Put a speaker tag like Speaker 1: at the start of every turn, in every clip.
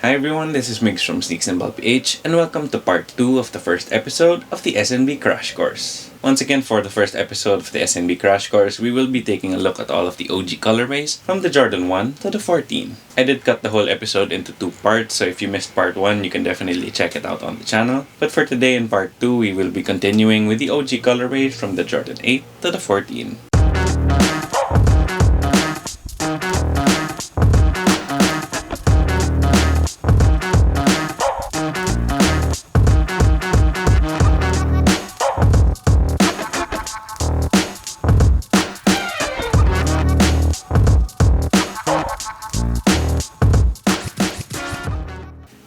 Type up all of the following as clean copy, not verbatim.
Speaker 1: Hi everyone, this is Migs from Sneaks and Ball PH, and welcome to part 2 of the first episode of the SNB Crash Course. Once again, for the first episode of the SNB Crash Course, we will be taking a look at all of the OG colorways from the Jordan 1 to the 14. I did cut the whole episode into 2 parts, so if you missed part 1, you can definitely check it out on the channel. But for today in part 2, we will be continuing with the OG colorways from the Jordan 8 to the 14.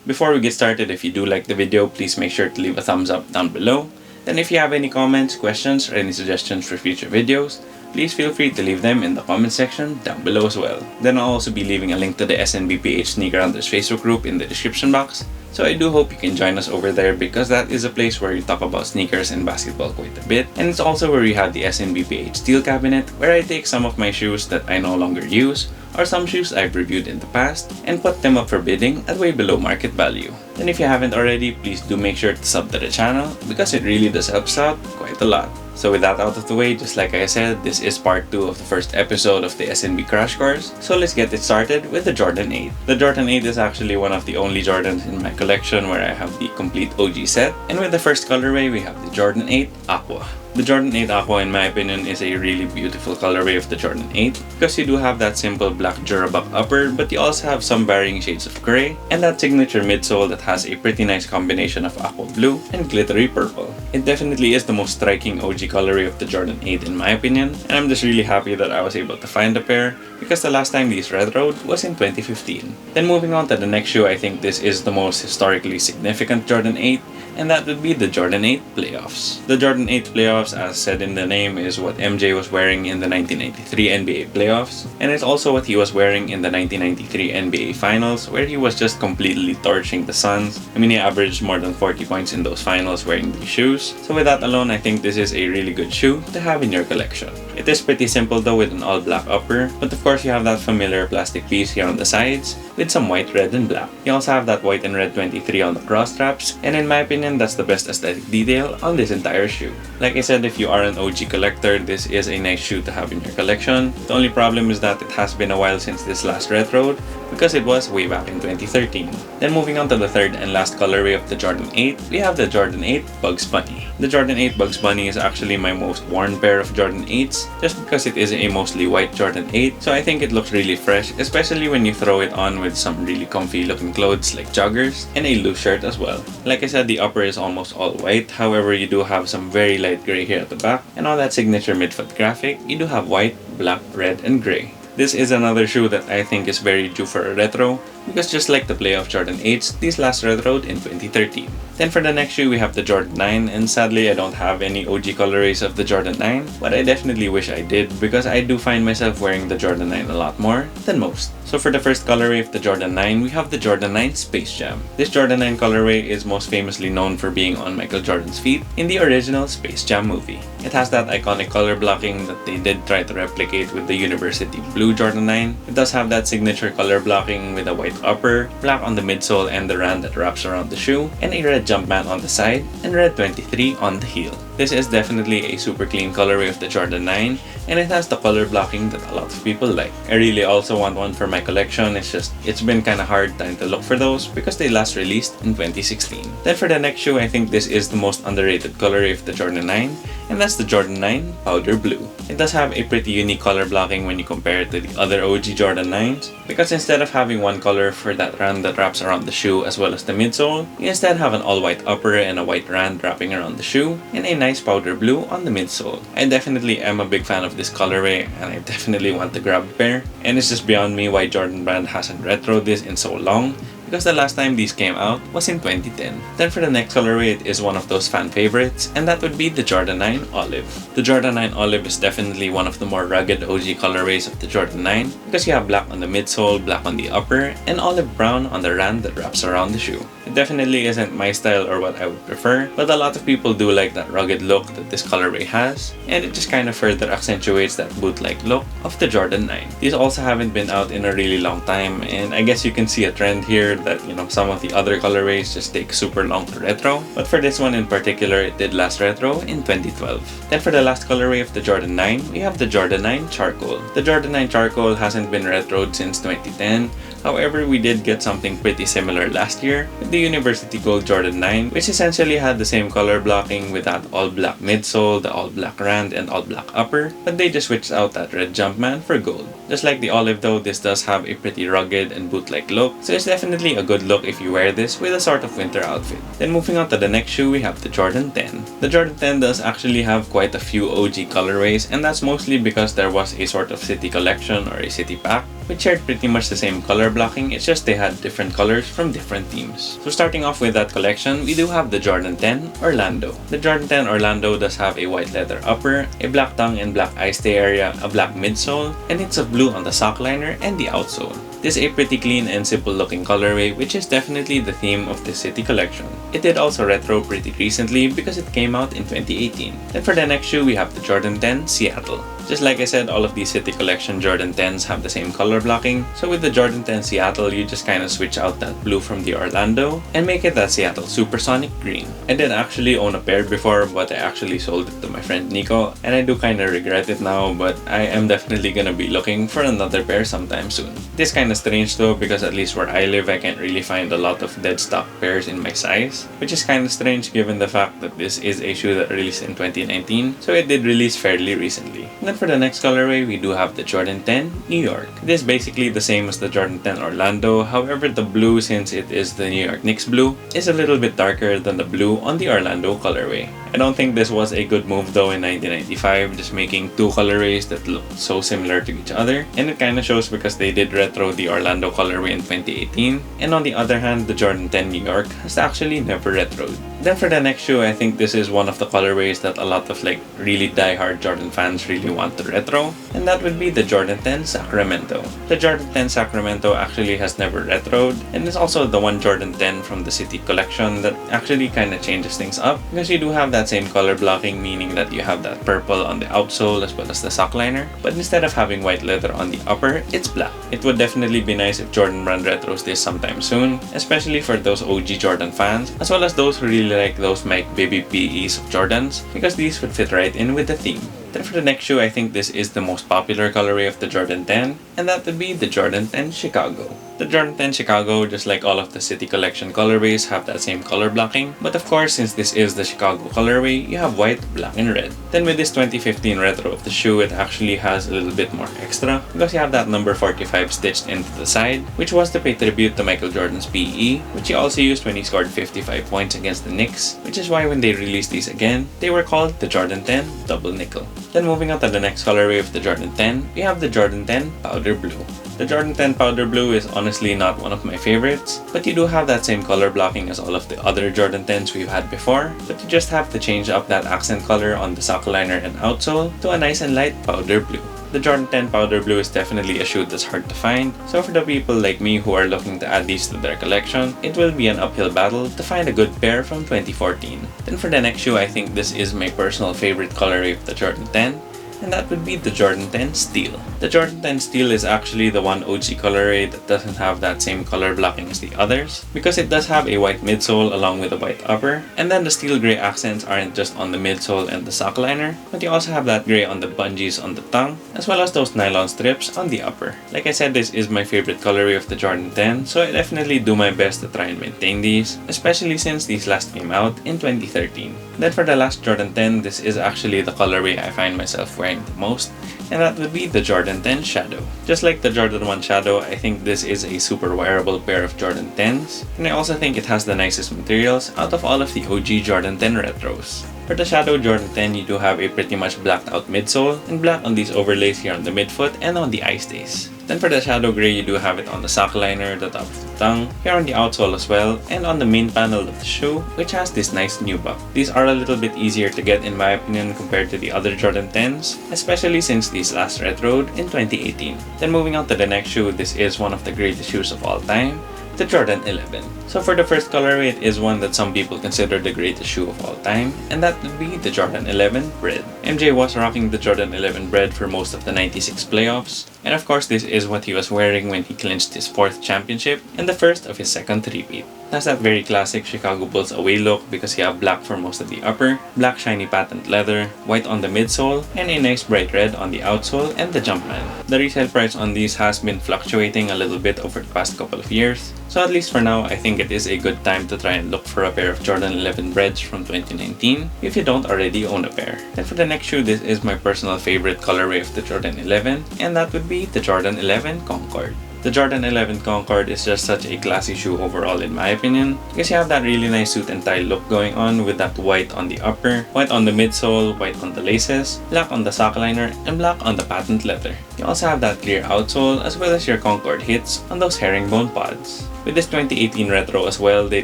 Speaker 1: Before we get started, if you do like the video, please make sure to leave a thumbs up down below. Then if you have any comments, questions, or any suggestions for future videos, please feel free to leave them in the comment section down below as well. Then I'll also be leaving a link to the SNB PH Sneaker Hunters Facebook group in the description box. So I do hope you can join us over there because that is a place where we talk about sneakers and basketball quite a bit. And it's also where we have the SNB PH Steel Cabinet, where I take some of my shoes that I no longer use, or some shoes I've reviewed in the past, and put them up for bidding at way below market value. And if you haven't already, please do make sure to sub to the channel because it really does help us out quite a lot. So with that out of the way, just like I said, this is part 2 of the first episode of the SNB Crash Course. So let's get it started with the Jordan 8. The Jordan 8 is actually one of the only Jordans in my collection where I have the complete OG set. And with the first colorway, we have the Jordan 8 Aqua. The Jordan 8 Aqua, in my opinion, is a really beautiful colorway of the Jordan 8 because you do have that simple black Durabuck upper, but you also have some varying shades of gray and that signature midsole that has a pretty nice combination of aqua blue and glittery purple. It definitely is the most striking OG colorway of the Jordan 8 in my opinion, and I'm just really happy that I was able to find a pair because the last time these retroed was in 2015. Then moving on to the next shoe, I think this is the most historically significant Jordan 8, and that would be the Jordan 8 Playoffs. The Jordan 8 Playoffs, as said in the name, is what MJ was wearing in the 1993 NBA Playoffs, and it's also what he was wearing in the 1993 NBA Finals, where he was just completely torching the Suns. I mean, he averaged more than 40 points in those finals wearing these shoes. So with that alone, I think this is a really good shoe to have in your collection. It is pretty simple though, with an all black upper, but of course you have that familiar plastic piece here on the sides with some white, red, and black. You also have that white and red 23 on the cross straps, and in my opinion, that's the best aesthetic detail on this entire shoe. Like I said, if you are an OG collector, this is a nice shoe to have in your collection. The only problem is that it has been a while since this last retroed because it was way back in 2013. Then moving on to the third and last colorway of the Jordan 8, we have the Jordan 8 Bugs Bunny. The Jordan 8 Bugs Bunny is actually my most worn pair of Jordan 8s just because it is a mostly white Jordan 8, so I think it looks really fresh, especially when you throw it on with some really comfy looking clothes like joggers and a loose shirt as well. Like I said, the upper is almost all white, however you do have some very light gray here at the back, and on that signature midfoot graphic, you do have white, black, red, and gray. This is another shoe that I think is very due for a retro because just like the playoff Jordan 8s, these last retroed in 2013. Then for the next shoe, we have the Jordan 9, and sadly I don't have any OG colorways of the Jordan 9, but I definitely wish I did because I do find myself wearing the Jordan 9 a lot more than most. So for the first colorway of the Jordan 9, we have the Jordan 9 Space Jam. This Jordan 9 colorway is most famously known for being on Michael Jordan's feet in the original Space Jam movie. It has that iconic color blocking that they did try to replicate with the University Blue Jordan 9. It does have that signature color blocking with a white upper, black on the midsole and the rand that wraps around the shoe, and a red Jumpman on the side, and red 23 on the heel. This is definitely a super clean colorway of the Jordan 9, and it has the color blocking that a lot of people like. I really also want one for my collection, it's been kinda hard trying to look for those because they last released in 2016. Then for the next shoe, I think this is the most underrated colorway of the Jordan 9, and that's the Jordan 9 Powder Blue. It does have a pretty unique color blocking when you compare it to the other OG Jordan 9s, because instead of having one color for that rand that wraps around the shoe as well as the midsole, you instead have an all-white upper and a white rand wrapping around the shoe, and a nice powder blue on the midsole. I definitely am a big fan of this colorway, and I definitely want to grab a pair, and it's just beyond me why Jordan Brand hasn't retroed this in so long, because the last time these came out was in 2010. Then for the next colorway, it is one of those fan favorites, and that would be the Jordan 9 Olive. The Jordan 9 Olive is definitely one of the more rugged OG colorways of the Jordan 9 because you have black on the midsole, black on the upper, and olive brown on the rand that wraps around the shoe. It definitely isn't my style or what I would prefer, but a lot of people do like that rugged look that this colorway has, and it just kind of further accentuates that boot-like look of the Jordan 9. These also haven't been out in a really long time, and I guess you can see a trend here heard that, some of the other colorways just take super long to retro, but for this one in particular, it did last retro in 2012. Then for the last colorway of the Jordan 9, we have the Jordan 9 Charcoal. The Jordan 9 Charcoal hasn't been retroed since 2010. However, we did get something pretty similar last year with the University Gold Jordan 9, which essentially had the same color blocking with that all-black midsole, the all-black rand, and all-black upper, but they just switched out that red Jumpman for gold. Just like the olive though, this does have a pretty rugged and boot-like look, so it's definitely a good look if you wear this with a sort of winter outfit. Then moving on to the next shoe, we have the Jordan 10. The Jordan 10 does actually have quite a few OG colorways, and that's mostly because there was a sort of city collection or a city pack, which shared pretty much the same color blocking, it's just they had different colors from different teams. So starting off with that collection, we do have the Jordan 10 Orlando. The Jordan 10 Orlando does have a white leather upper, a black tongue and black eye stay area, a black midsole, and hints of blue on the sock liner and the outsole. This is a pretty clean and simple looking colorway, which is definitely the theme of the city collection. It did also retro pretty recently because it came out in 2018. Then for the next shoe, we have the Jordan 10 Seattle. Just like I said, all of these city collection Jordan 10s have the same color blocking, so with the Jordan 10 Seattle, you just kind of switch out that blue from the Orlando and make it that Seattle Supersonic green. I did actually own a pair before, but I actually sold it to my friend Nico, and I do kind of regret it now, but I am definitely gonna be looking for another pair sometime soon. This kind of strange though, because at least where I live, I can't really find a lot of dead stock pairs in my size, which is kind of strange given the fact that this is a shoe that released in 2019, so it did release fairly recently. And then for the next colorway, we do have the Jordan 10 New York. It is basically the same as the Jordan 10 Orlando, however the blue, since it is the New York Knicks blue, is a little bit darker than the blue on the Orlando colorway. I don't think this was a good move though in 1995, just making two colorways that look so similar to each other, and it kinda shows because they did retro the Orlando colorway in 2018, and on the other hand, the Jordan 10 New York has actually never retroed. Then for the next shoe, I think this is one of the colorways that a lot of really die-hard Jordan fans really want to retro, and that would be the Jordan 10 Sacramento. The Jordan 10 Sacramento actually has never retroed, and is also the one Jordan 10 from the City collection that actually kinda changes things up, because you do have that same color blocking, meaning that you have that purple on the outsole as well as the sock liner, but instead of having white leather on the upper, it's black. It would definitely be nice if Jordan Brand retros this sometime soon, especially for those OG Jordan fans, as well as those who really like those Mike Baby PEs of Jordans, because these would fit right in with the theme. Then for the next shoe, I think this is the most popular colorway of the Jordan 10, and that would be the Jordan 10 Chicago. The Jordan 10 Chicago, just like all of the City Collection colorways, have that same color blocking, but of course, since this is the Chicago colorway, you have white, black, and red. Then with this 2015 retro of the shoe, it actually has a little bit more extra, because you have that number 45 stitched into the side, which was to pay tribute to Michael Jordan's PE, which he also used when he scored 55 points against the Knicks, which is why when they released these again, they were called the Jordan 10 Double Nickel. Then moving on to the next colorway of the Jordan 10, we have the Jordan 10 Powder Blue. The Jordan 10 Powder Blue is honestly not one of my favorites, but you do have that same color blocking as all of the other Jordan 10s we've had before, but you just have to change up that accent color on the sock liner and outsole to a nice and light powder blue. The Jordan 10 Powder Blue is definitely a shoe that's hard to find, so for the people like me who are looking to add these to their collection, it will be an uphill battle to find a good pair from 2014. Then for the next shoe, I think this is my personal favorite colorway of the Jordan 10, and that would be the Jordan 10 Steel. The Jordan 10 Steel is actually the one OG colorway that doesn't have that same color blocking as the others, because it does have a white midsole along with a white upper, and then the steel gray accents aren't just on the midsole and the sock liner, but you also have that gray on the bungees on the tongue, as well as those nylon strips on the upper. Like I said, this is my favorite colorway of the Jordan 10, so I definitely do my best to try and maintain these, especially since these last came out in 2013. Then for the last Jordan 10, this is actually the colorway I find myself wearing the most, and that would be the Jordan 10 Shadow. Just like the Jordan 1 Shadow, I think this is a super wearable pair of Jordan 10s, and I also think it has the nicest materials out of all of the OG Jordan 10 retros. For the Shadow Jordan 10, you do have a pretty much blacked out midsole, and black on these overlays here on the midfoot and on the eye stays. Then for the Shadow Gray, you do have it on the sock liner, the top of the tongue, here on the outsole as well, and on the main panel of the shoe, which has this nice nubuck. These are a little bit easier to get in my opinion compared to the other Jordan 10s, especially since these last retroed in 2018. Then moving on to the next shoe, this is one of the greatest shoes of all time, the Jordan 11. So for the first colorway, it is one that some people consider the greatest shoe of all time, and that would be the Jordan 11 Red. MJ was rocking the Jordan 11 Red for most of the 96 playoffs, and of course this is what he was wearing when he clinched his 4th championship and the first of his 2nd three-peat. That's that very classic Chicago Bulls away look because you have black for most of the upper, black shiny patent leather, white on the midsole, and a nice bright red on the outsole and the Jumpman. The resale price on these has been fluctuating a little bit over the past couple of years, so at least for now I think it is a good time to try and look for a pair of Jordan 11 Reds from 2019 if you don't already own a pair. Then for the next shoe, this is my personal favorite colorway of the Jordan 11, and that would be the Jordan 11 Concord. The Jordan 11 Concord is just such a classy shoe overall in my opinion, because you have that really nice suit and tie look going on with that white on the upper, white on the midsole, white on the laces, black on the sock liner, and black on the patent leather. You also have that clear outsole as well as your Concord hits on those herringbone pods. With this 2018 retro as well, they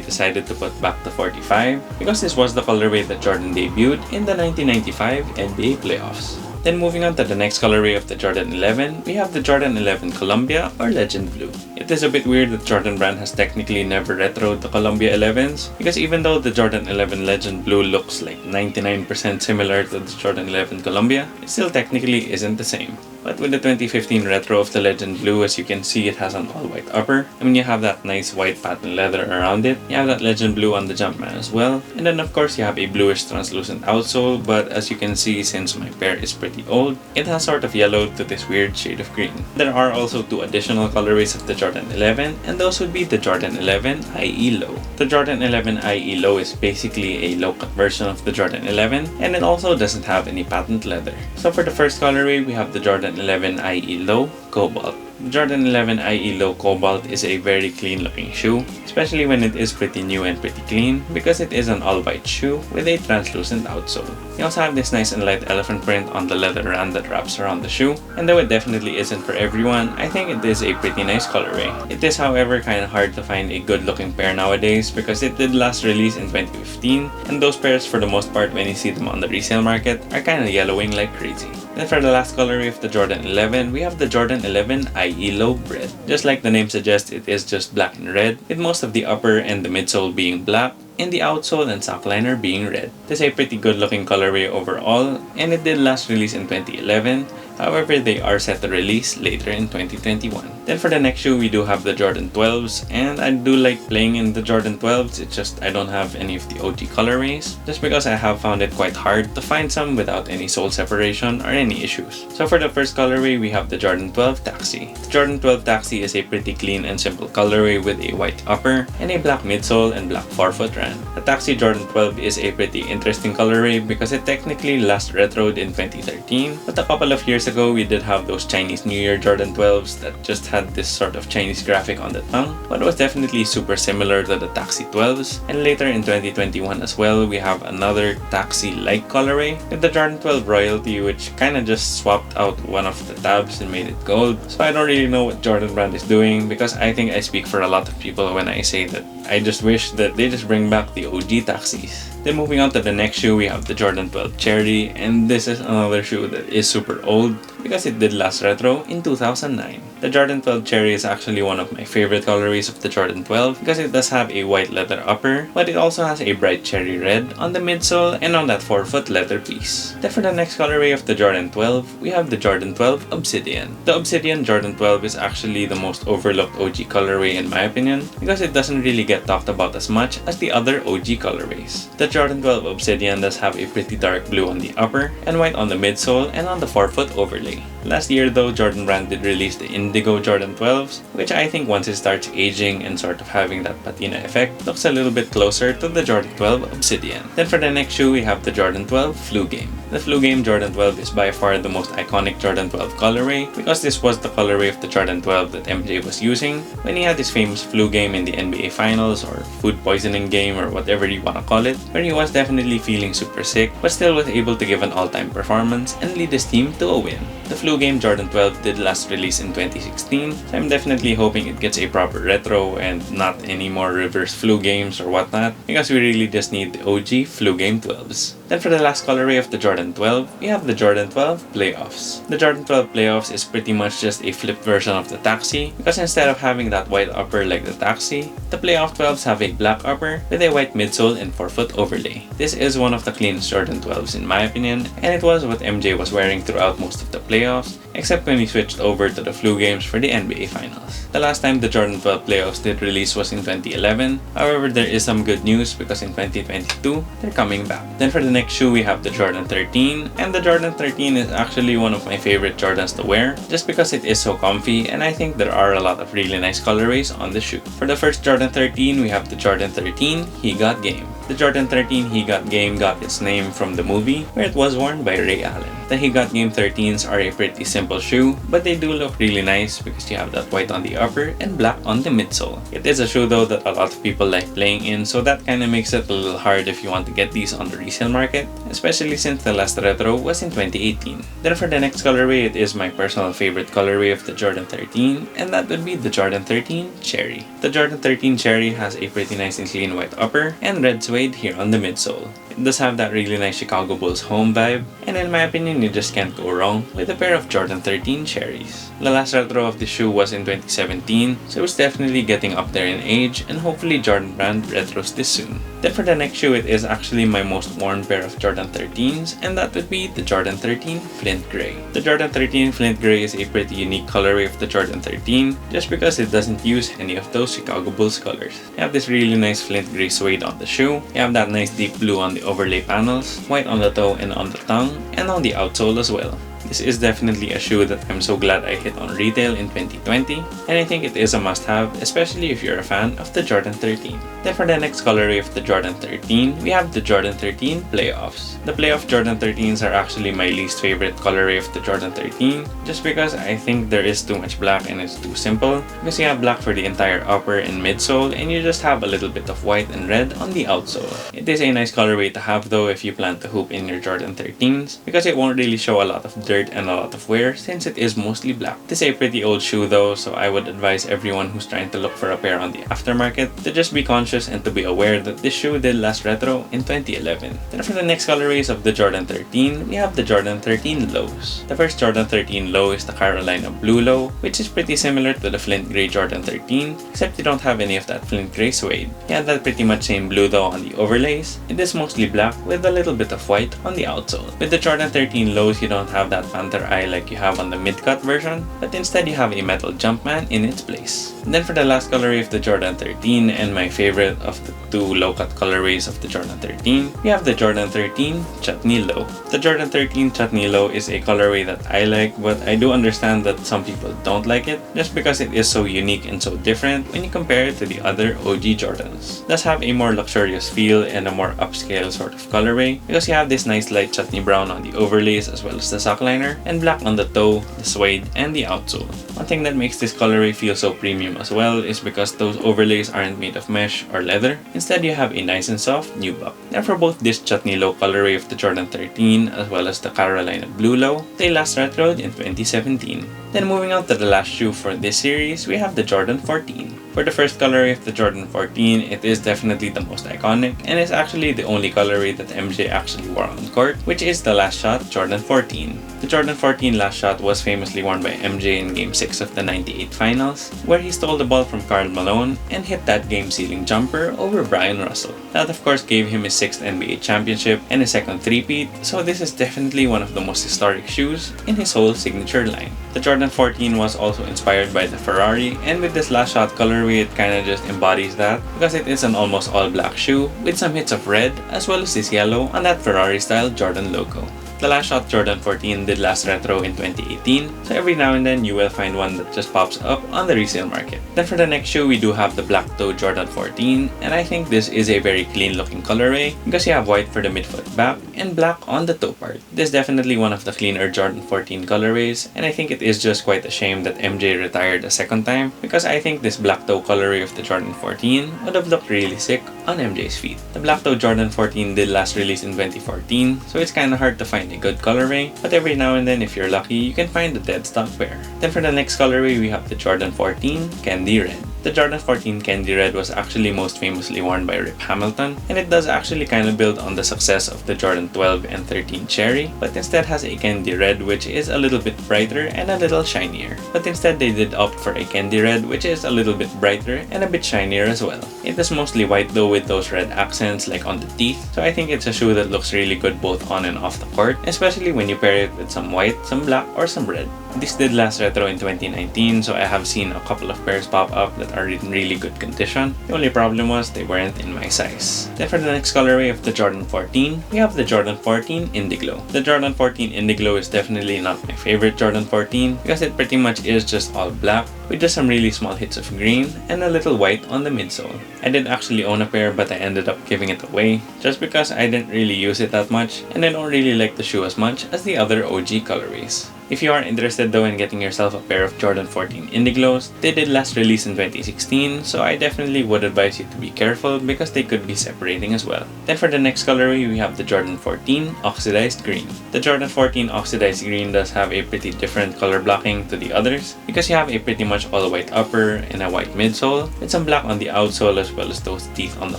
Speaker 1: decided to put back the 45 because this was the colorway that Jordan debuted in the 1995 NBA playoffs. Then moving on to the next colorway of the Jordan 11, we have the Jordan 11 Colombia or Legend Blue. It is a bit weird that Jordan brand has technically never retroed the Colombia 11s, because even though the Jordan 11 Legend Blue looks like 99% similar to the Jordan 11 Colombia, it still technically isn't the same. But with the 2015 retro of the Legend Blue, as you can see, it has an all-white upper. I mean, you have that nice white patent leather around it. You have that Legend Blue on the Jumpman as well. And then of course, you have a bluish translucent outsole, but as you can see, since my pair is pretty old, it has sort of yellowed to this weird shade of green. There are also 2 additional colorways of the Jordan 11, and those would be the Jordan 11 IE Low. The Jordan 11 IE Low is basically a low-cut version of the Jordan 11, and it also doesn't have any patent leather. So for the first colorway, we have the Jordan 11 IE Low Cobalt. The Jordan 11 IE Low Cobalt is a very clean looking shoe, especially when it is pretty new and pretty clean because it is an all-white shoe with a translucent outsole. You also have this nice and light elephant print on the leather rand that wraps around the shoe, and though it definitely isn't for everyone, I think it is a pretty nice colorway. It is however kinda hard to find a good looking pair nowadays because it did last release in 2015, and those pairs for the most part when you see them on the resale market are kinda yellowing like crazy. Then for the last colorway of the Jordan 11, we have the Jordan 11 IE Low Red. Just like the name suggests, it is just black and red, with most of the upper and the midsole being black, and the outsole and sock liner being red. This is a pretty good looking colorway overall, and it did last release in 2011, however they are set to release later in 2021. Then for the next shoe, we do have the Jordan 12s, and I do like playing in the Jordan 12s, it's just I don't have any of the OG colorways, just because I have found it quite hard to find some without any sole separation or any issues. So for the first colorway, we have the Jordan 12 Taxi. The Jordan 12 Taxi is a pretty clean and simple colorway with a white upper and a black midsole and black forefoot rand. The Taxi Jordan 12 is a pretty interesting colorway because it technically last retroed in 2013, but a couple of years ago we did have those Chinese New Year Jordan 12s that just had this sort of Chinese graphic on the tongue, but it was definitely super similar to the Taxi 12s. And later in 2021 as well, we have another Taxi-like colorway with the Jordan 12 Royalty, which kinda just swapped out one of the tabs and made it gold. So I don't really know what Jordan brand is doing, because I think I speak for a lot of people when I say that I just wish that they just bring back the OG Taxis. Then moving on to the next shoe, we have the Jordan 12 Cherry, and this is another shoe that is super old because it did last retro in 2009. The Jordan 12 Cherry is actually one of my favorite colorways of the Jordan 12 because it does have a white leather upper, but it also has a bright cherry red on the midsole and on that forefoot leather piece. Then for the next colorway of the Jordan 12, we have the Jordan 12 Obsidian. The Obsidian Jordan 12 is actually the most overlooked OG colorway in my opinion because it doesn't really get talked about as much as the other OG colorways. The Jordan 12 Obsidian does have a pretty dark blue on the upper and white on the midsole and on the forefoot overlay. Last year though, Jordan brand did release the Indiglo Jordan 12s, which I think once it starts aging and sort of having that patina effect, looks a little bit closer to the Jordan 12 Obsidian. Then for the next shoe, we have the Jordan 12 Flu Game. The Flu Game Jordan 12 is by far the most iconic Jordan 12 colorway because this was the colorway of the Jordan 12 that MJ was using when he had his famous flu game in the NBA Finals, or food poisoning game, or whatever you wanna call it, where he was definitely feeling super sick but still was able to give an all-time performance and lead his team to a win. The Flu Game Jordan 12 did last release in 2016, so I'm definitely hoping it gets a proper retro and not any more reverse flu games or whatnot, because we really just need the OG Flu Game 12s. Then for the last colorway of the Jordan 12, we have the Jordan 12 Playoffs. The Jordan 12 Playoffs is pretty much just a flipped version of the Taxi, because instead of having that white upper like the Taxi, the Playoff 12s have a black upper with a white midsole and forefoot overlay. This is one of the cleanest Jordan 12s in my opinion, and it was what MJ was wearing throughout most of the playoffs, except when he switched over to the flu games for the NBA Finals. The last time the Jordan 12 Playoffs did release was in 2011, however there is some good news because in 2022, they're coming back. Then for the next shoe we have the Jordan 13, and the Jordan 13 is actually one of my favorite Jordans to wear, just because it is so comfy and I think there are a lot of really nice colorways on the shoe. For the first Jordan 13, we have the Jordan 13 He Got Game. The Jordan 13 He Got Game got its name from the movie, where it was worn by Ray Allen. The He Got Game 13s are a pretty simple shoe, but they do look really nice because you have that white on the upper and black on the midsole. It is a shoe though that a lot of people like playing in, so that kinda makes it a little hard if you want to get these on the resale market, especially since the last retro was in 2018. Then for the next colorway, it is my personal favorite colorway of the Jordan 13, and that would be the Jordan 13 Cherry. The Jordan 13 Cherry has a pretty nice and clean white upper and red suede here on the midsole. It does have that really nice Chicago Bulls home vibe, and in my opinion, you just can't go wrong with a pair of Jordan 13 Cherries. The last retro of the shoe was in 2017, so it's definitely getting up there in age, and hopefully Jordan brand retros this soon. Then for the next shoe, it is actually my most worn pair of Jordan 13s, and that would be the Jordan 13 Flint Gray. The Jordan 13 Flint Gray is a pretty unique colorway of the Jordan 13, just because it doesn't use any of those Chicago Bulls colors. You have this really nice Flint Gray suede on the shoe, you have that nice deep blue on the overlay panels, white on the toe and on the tongue, and on the outsole as well. This is definitely a shoe that I'm so glad I hit on retail in 2020, and I think it is a must-have, especially if you're a fan of the Jordan 13. Then for the next colorway of the Jordan 13, we have the Jordan 13 Playoffs. The Playoff Jordan 13s are actually my least favorite colorway of the Jordan 13, just because I think there is too much black and it's too simple, because you have black for the entire upper and midsole, and you just have a little bit of white and red on the outsole. It is a nice colorway to have though if you plan to hoop in your Jordan 13s, because it won't really show a lot of dirt and a lot of wear since it is mostly black. It is a pretty old shoe though, so I would advise everyone who's trying to look for a pair on the aftermarket to just be conscious and to be aware that this shoe did last retro in 2011. Then for the next colorways of the Jordan 13, we have the Jordan 13 Lows. The first Jordan 13 Low is the Carolina Blue Low, which is pretty similar to the Flint Gray Jordan 13, except you don't have any of that Flint Gray suede. You have that pretty much same blue though on the overlays. It is mostly black with a little bit of white on the outsole. With the Jordan 13 Lows, you don't have that panther eye like you have on the mid-cut version, but instead you have a metal Jumpman in its place. And then for the last colorway of the Jordan 13, and my favorite of the two low-cut colorways of the Jordan 13, we have the Jordan 13 Chutney Low. The Jordan 13 Chutney Low is a colorway that I like, but I do understand that some people don't like it, just because it is so unique and so different when you compare it to the other OG Jordans. It does have a more luxurious feel and a more upscale sort of colorway, because you have this nice light chutney brown on the overlays as well as the sock liner, and black on the toe, the suede, and the outsole. One thing that makes this colorway feel so premium as well is because those overlays aren't made of mesh or leather. Instead, you have a nice and soft nubuck. And for both this Chutney Low colorway of the Jordan 13 as well as the Carolina Blue Low, they last retroed in 2017. Then moving on to the last shoe for this series, we have the Jordan 14. For the first colorway of the Jordan 14, it is definitely the most iconic, and it's actually the only colorway that MJ actually wore on court, which is the Last Shot Jordan 14. The Jordan 14 Last Shot was famously worn by MJ in Game 6 of the '98 Finals, where he stole the ball from Karl Malone and hit that game-sealing jumper over Brian Russell. That of course gave him his 6th NBA championship and his second three-peat, so this is definitely one of the most historic shoes in his whole signature line. The Jordan 14 was also inspired by the Ferrari, and with this Last Shot colorway, it kinda just embodies that, because it is an almost all-black shoe with some hits of red as well as this yellow on that Ferrari-style Jordan logo. The Last Shot Jordan 14 did last retro in 2018, so every now and then you will find one that just pops up on the resale market. Then for the next shoe, we do have the Black Toe Jordan 14, and I think this is a very clean looking colorway because you have white for the midfoot back and black on the toe part. This is definitely one of the cleaner Jordan 14 colorways, and I think it is just quite a shame that MJ retired a second time, because I think this black toe colorway of the Jordan 14 would have looked really sick on MJ's feet. The Black Toe Jordan 14 did last release in 2014, so it's kinda hard to find a good colorway, but every now and then if you're lucky, you can find a dead stock pair. Then for the next colorway, we have the Jordan 14 Candy Red. The Jordan 14 Candy Red was actually most famously worn by Rip Hamilton, and it does actually kind of build on the success of the Jordan 12 and 13 Cherry, but instead has a Candy Red which is a little bit brighter and a little shinier. But instead they did opt for a Candy Red which is a little bit brighter and a bit shinier as well. It is mostly white though with those red accents like on the teeth, so I think it's a shoe that looks really good both on and off the court, especially when you pair it with some white, some black, or some red. This did last retro in 2019, so I have seen a couple of pairs pop up that are in really good condition. The only problem was they weren't in my size. Then for the next colorway of the Jordan 14, we have the Jordan 14 Indiglo. The Jordan 14 Indiglo is definitely not my favorite Jordan 14 because it pretty much is just all black with just some really small hits of green and a little white on the midsole. I did actually own a pair, but I ended up giving it away just because I didn't really use it that much and I don't really like the shoe as much as the other OG colorways. If you are interested though in getting yourself a pair of Jordan 14 Indiglos, they did last release in 2016, so I definitely would advise you to be careful because they could be separating as well. Then for the next colorway, we have the Jordan 14 Oxidized Green. The Jordan 14 Oxidized Green does have a pretty different color blocking to the others because you have a pretty much all white upper and a white midsole with some black on the outsole as well as those teeth on the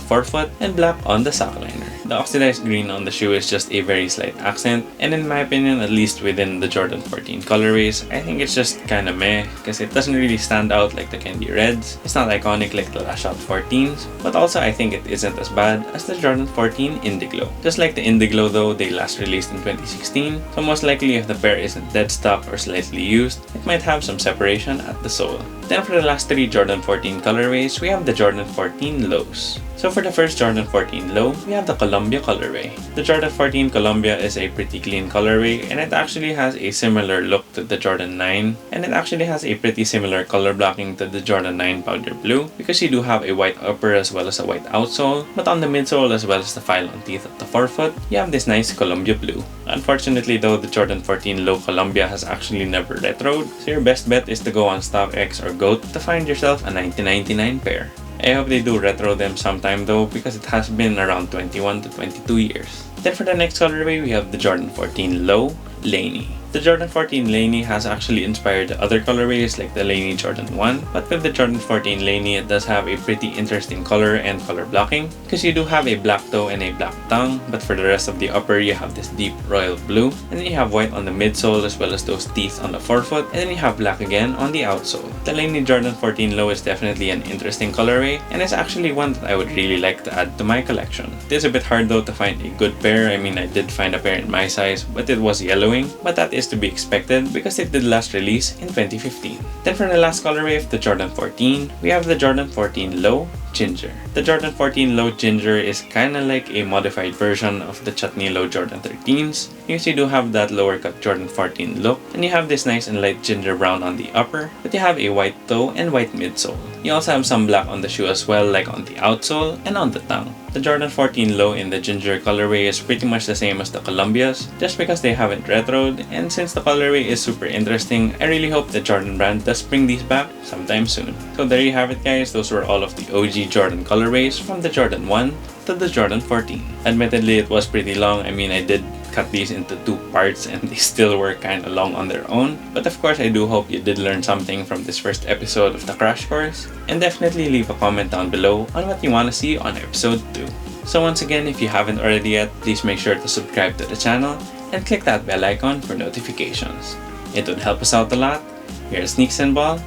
Speaker 1: forefoot and black on the sock liner. The oxidized green on the shoe is just a very slight accent, and in my opinion, at least within the Jordan 14 colorways, I think it's just kinda meh because it doesn't really stand out like the Candy Reds. It's not iconic like the Lash Out 14s, but also I think it isn't as bad as the Jordan 14 Indiglo. Just like the Indiglo though, they last released in 2016, so most likely if the pair isn't dead stock or slightly used, it might have some separation at the sole. Then for the last three Jordan 14 colorways, we have the Jordan 14 Lows. So for the first Jordan 14 Low, we have the Colombia colorway. The Jordan 14 Colombia is a pretty clean colorway and it actually has a similar look to the Jordan 9, and it actually has a pretty similar color blocking to the Jordan 9 Powder Blue because you do have a white upper as well as a white outsole, but on the midsole as well as the file-on teeth at the forefoot, you have this nice Colombia blue. Unfortunately though, the Jordan 14 Low Colombia has actually never retroed, so your best bet is to go on StockX or GOAT to find yourself a 1999 pair. I hope they do retro them sometime though because it has been around 21 to 22 years. Then for the next colorway, we have the Jordan 14 Low Laney. The Jordan 14 Laney has actually inspired the other colorways like the Laney Jordan 1, but with the Jordan 14 Laney, it does have a pretty interesting color and color blocking because you do have a black toe and a black tongue, but for the rest of the upper, you have this deep royal blue, and then you have white on the midsole as well as those teeth on the forefoot, and then you have black again on the outsole. The Laney Jordan 14 Low is definitely an interesting colorway, and it's actually one that I would really like to add to my collection. It is a bit hard though to find a good pair. I mean, I did find a pair in my size, but it was yellowing, but that is to be expected because it did last release in 2015. Then for the last colorway of the Jordan 14, we have the Jordan 14 Low Ginger. The Jordan 14 Low Ginger is kinda like a modified version of the Chutney Low Jordan 13s because you do have that lower cut Jordan 14 look, and you have this nice and light ginger brown on the upper, but you have a white toe and white midsole. You also have some black on the shoe as well, like on the outsole and on the tongue. The Jordan 14 Low in the ginger colorway is pretty much the same as the Colombias, just because they haven't retroed, and since the colorway is super interesting, I really hope the Jordan brand does bring these back sometime soon. So there you have it guys, those were all of the OG Jordan colorways from the Jordan 1 to the Jordan 14. Admittedly, it was pretty long. I mean, I did cut these into two parts and they still were kinda long on their own, but of course I do hope you did learn something from this first episode of the Crash Course, and definitely leave a comment down below on what you want to see on episode 2. So once again, if you haven't already yet, please make sure to subscribe to the channel and click that bell icon for notifications. It would help us out a lot. Here at Sneaks and Ball,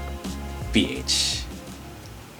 Speaker 1: PH.